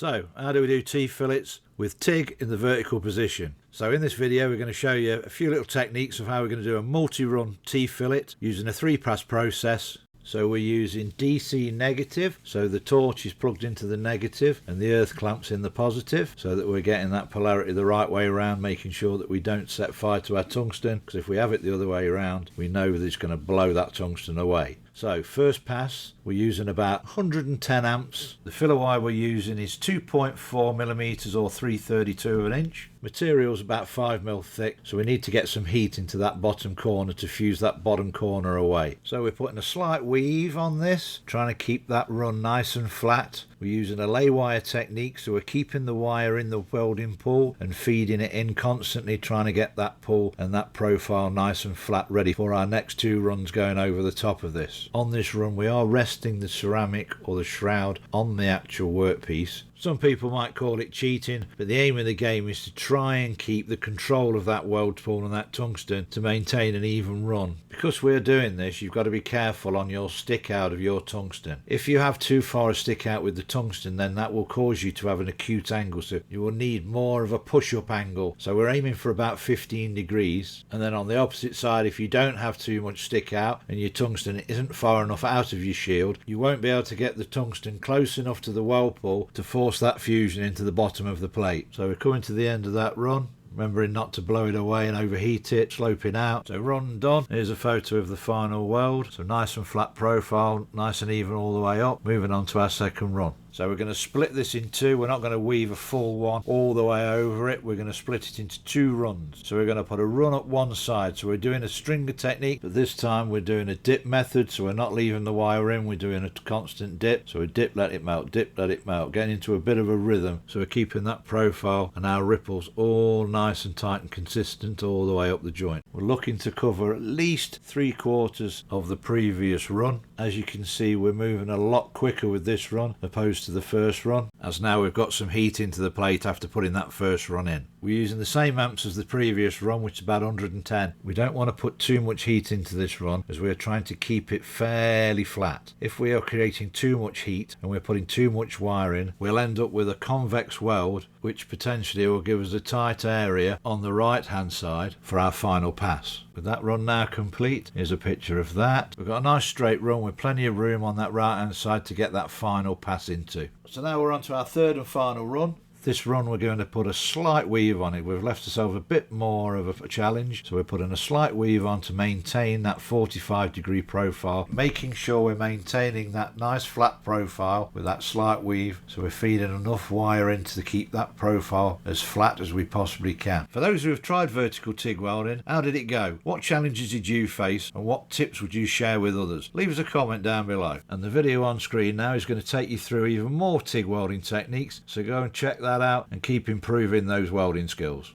So, how do we do T-fillets with TIG in the vertical position? So in this video we're going to show you a few little techniques of how we're going to do a multi-run T-fillet using a 3-pass process. So we're using DC negative, so the torch is plugged into the negative and the earth clamps in the positive, so that we're getting that polarity the right way around, making sure that we don't set fire to our tungsten, because if we have it the other way around we know that it's going to blow that tungsten away. So first pass, we're using about 110 amps. The filler wire we're using is 2.4 millimeters or 3/32 of an inch. Material's about 5 mil thick, so we need to get some heat into that bottom corner to fuse that bottom corner away. So we're putting a slight weave on this, trying to keep that run nice and flat. We're using a lay wire technique, so we're keeping the wire in the welding pool and feeding it in constantly, trying to get that pool and that profile nice and flat, ready for our next 2 runs going over the top of this. On this run we are resting the ceramic or the shroud on the actual workpiece. Some people might call it cheating, but the aim of the game is to try and keep the control of that weld pool and that tungsten to maintain an even run. Because we're doing this, you've got to be careful on your stick out of your tungsten. If you have too far a stick out with the tungsten, then that will cause you to have an acute angle, so you will need more of a push-up angle. So we're aiming for about 15 degrees, and then on the opposite side, if you don't have too much stick out and your tungsten isn't far enough out of your shield, you won't be able to get the tungsten close enough to the weld pool to force that fusion into the bottom of the plate. So we're coming to the end of that run, remembering not to blow it away and overheat it, sloping out. So run done. Here's a photo of the final weld. So nice and flat profile, nice and even all the way up. Moving on to our second run. So we're going to split this in 2. We're not going to weave a full one all the way over it. We're going to split it into 2 runs. So we're going to put a run up one side. So we're doing a stringer technique, but this time we're doing a dip method. So we're not leaving the wire in. We're doing a constant dip. So we dip, let it melt, dip, let it melt, getting into a bit of a rhythm. So we're keeping that profile and our ripples all nice and tight and consistent all the way up the joint. We're looking to cover at least 3/4 of the previous run. As you can see, we're moving a lot quicker with this run opposed to the first run, as now we've got some heat into the plate after putting that first run in. We're using the same amps as the previous run, which is about 110. We don't want to put too much heat into this run, as we're trying to keep it fairly flat. If we are creating too much heat and we're putting too much wire in, we'll end up with a convex weld, which potentially will give us a tight area on the right hand side for our final pass. With that run now complete, here's a picture of that. We've got a nice straight run with plenty of room on that right hand side to get that final pass into. So now we're on to our third and final run. This run we're going to put a slight weave on it. We've left ourselves a bit more of a challenge, so we're putting a slight weave on to maintain that 45-degree profile, making sure we're maintaining that nice flat profile with that slight weave, so we're feeding enough wire in to keep that profile as flat as we possibly can. For those who have tried vertical TIG welding, how did it go? What challenges did you face, and what tips would you share with others? Leave us a comment down below. And the video on screen now is going to take you through even more TIG welding techniques, so go and check that out and keep improving those welding skills.